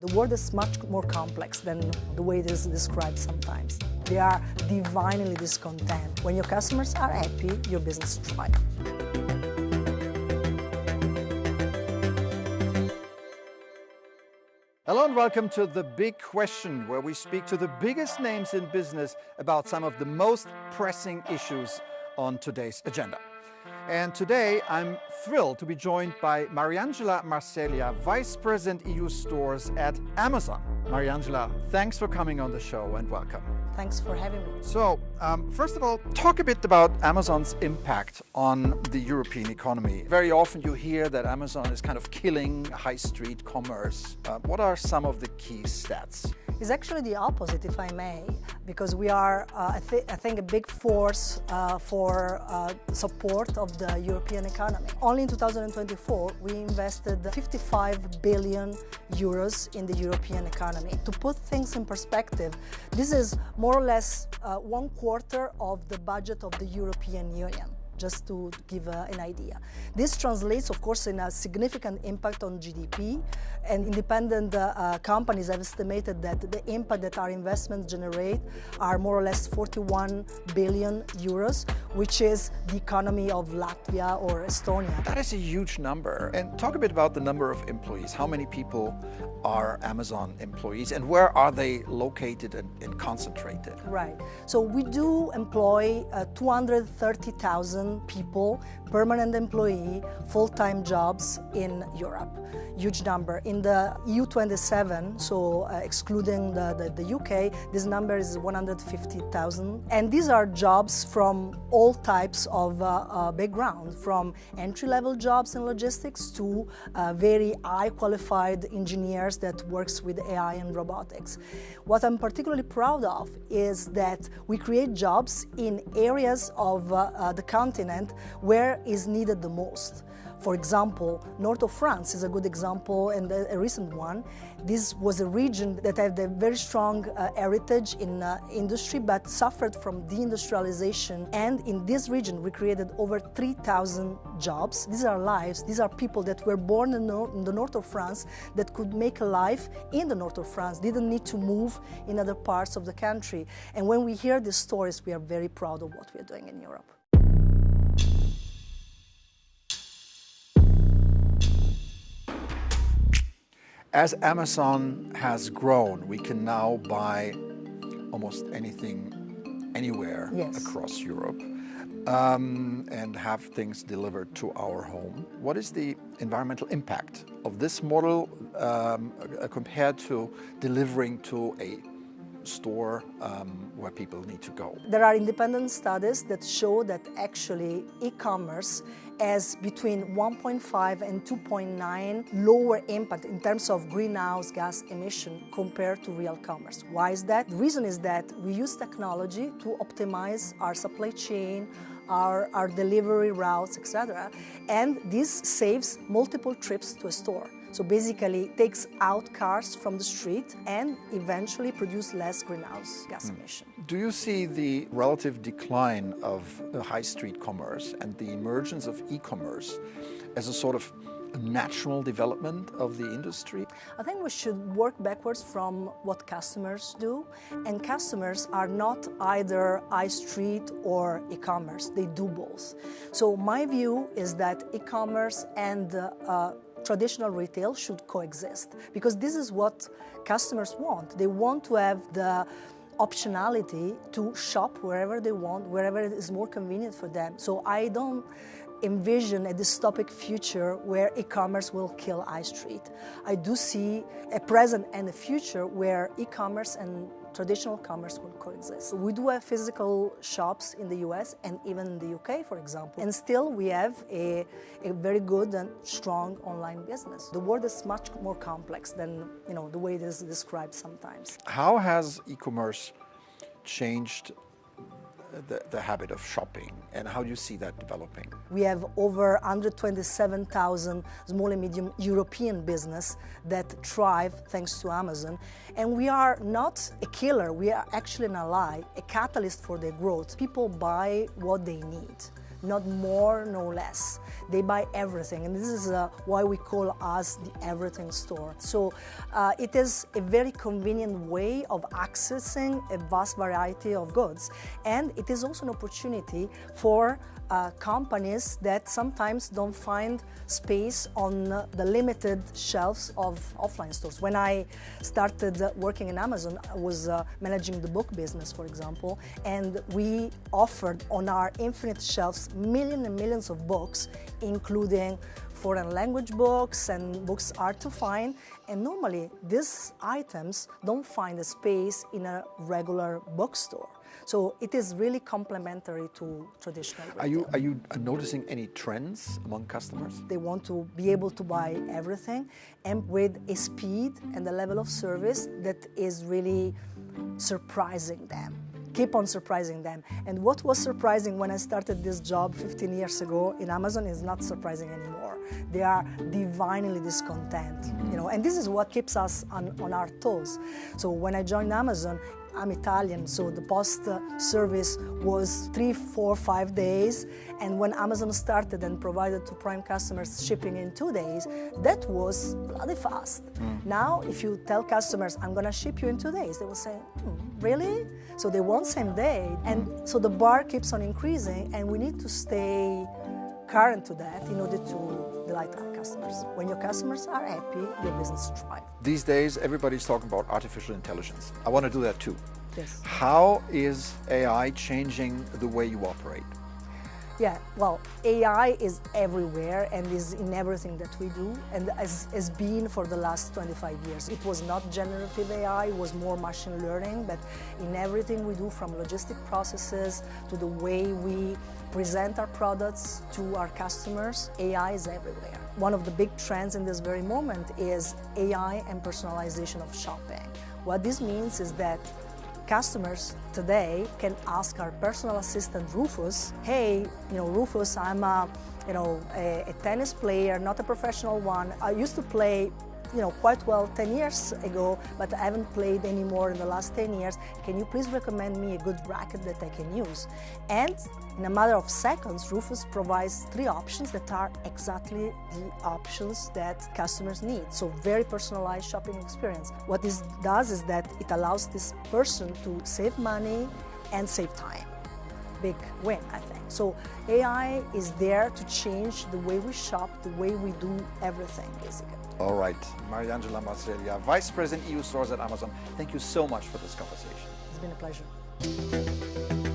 The world is much more complex than the way it is described sometimes. They are divinely discontent. When your customers are happy, your business thrives. Hello and welcome to The Big Question, where we speak to the biggest names in business about some of the most pressing issues on today's agenda. And today I'm thrilled to be joined by Mariangela Marceglia, Vice President EU Stores at Amazon. Mariangela, thanks for coming on the show and welcome. Thanks for having me. So, first of all, talk a bit about Amazon's impact on the European economy. Very often you hear that Amazon is kind of killing high street commerce. What are some of the key stats? It's actually the opposite, if I may, because we are, I think, a big force for support of the European economy. Only in 2024, we invested 55 billion euros in the European economy. To put things in perspective, this is more or less 1/4 of the budget of the European Union, just to give an idea. This translates, of course, in a significant impact on GDP, and independent companies have estimated that the impact that our investments generate are more or less 41 billion euros, which is the economy of Latvia or Estonia. That is a huge number. And talk a bit about the number of employees. How many people are Amazon employees and where are they located and concentrated? Right. So we do employ 230,000 people, permanent employee, full-time jobs in Europe. Huge number. In the EU27, so excluding the UK, this number is 150,000. And these are jobs from all types of background, from entry-level jobs in logistics to very high-qualified engineers that works with AI and robotics. What I'm particularly proud of is that we create jobs in areas of the continent where is needed the most. For example, north of France is a good example and a recent one. This was a region that had a very strong heritage in industry but suffered from deindustrialization. And in this region, we created over 3,000 jobs. These are lives. These are people that were born in the north of France that could make a life in the north of France, didn't need to move in other parts of the country. And when we hear these stories, we are very proud of what we are doing in Europe. As Amazon has grown, we can now buy almost anything, anywhere across Europe, and have things delivered to our home. What is the environmental impact of this model compared to delivering to a store where people need to go? There are independent studies that show that actually e-commerce has between 1.5 and 2.9 lower impact in terms of greenhouse gas emission compared to real commerce. Why is that? The reason is that we use technology to optimize our supply chain, our delivery routes, etc. And this saves multiple trips to a store. So basically it takes out cars from the street and eventually produce less greenhouse gas emission. Do you see the relative decline of high street commerce and the emergence of e-commerce as a sort of natural development of the industry? I think we should work backwards from what customers do. And customers are not either high street or e-commerce. They do both. So my view is that e-commerce and traditional retail should coexist, because this is what customers want. They want to have the optionality to shop wherever they want, wherever it is more convenient for them. So I don't envision a dystopic future where e-commerce will kill high street. I do see a present and a future where e-commerce and traditional commerce will coexist. We do have physical shops in the US and even in the UK, for example. And still we have a very good and strong online business. The world is much more complex than the way it is described sometimes. How has e-commerce changed the habit of shopping, and how do you see that developing? We have over 127,000 small and medium European business that thrive thanks to Amazon. And we are not a killer, we are actually an ally, a catalyst for their growth. People buy what they need. not more, no less. They buy everything, and this is why we call us the everything store. So it is a very convenient way of accessing a vast variety of goods, and it is also an opportunity for companies that sometimes don't find space on the limited shelves of offline stores. When I started working in Amazon, I was managing the book business, for example, and we offered on our infinite shelves millions and millions of books, including foreign language books and books hard to find, and normally these items don't find a space in a regular bookstore. So it is really complementary to traditional retail. Are you noticing any trends among customers? They want to be able to buy everything, and with a speed and a level of service that is really surprising them. Keep on surprising them. And what was surprising when I started this job 15 years ago in Amazon is not surprising anymore. They are divinely discontent, and this is what keeps us on our toes. So when I joined Amazon, I'm Italian, so the post service was 3, 4, 5 days, and when Amazon started and provided to Prime customers shipping in 2 days, that was bloody fast. Now, if you tell customers, I'm gonna ship you in 2 days, they will say, really? So they want same day, and so the bar keeps on increasing, and we need to stay current to that in order to delight our customers. When your customers are happy, your business thrives. These days, everybody's talking about artificial intelligence. I want to do that too. Yes. How is AI changing the way you operate? Yeah, well, AI is everywhere and is in everything that we do, and has been for the last 25 years. It was not generative AI, it was more machine learning, but in everything we do, from logistic processes to the way we present our products to our customers, AI is everywhere. One of the big trends in this very moment is AI and personalization of shopping. What this means is that customers today can ask our personal assistant Rufus, hey, Rufus, I'm a tennis player, not a professional one. I used to play quite well 10 years ago, but I haven't played anymore in the last 10 years. Can you please recommend me a good racket that I can use? And in a matter of seconds, Rufus provides 3 options that are exactly the options that customers need. So very personalized shopping experience. What this does is that it allows this person to save money and save time. Big win, I think. So AI is there to change the way we shop, the way we do everything, basically. All right, Mariangela Marseglia, Vice President EU Stores at Amazon. Thank you so much for this conversation. It's been a pleasure.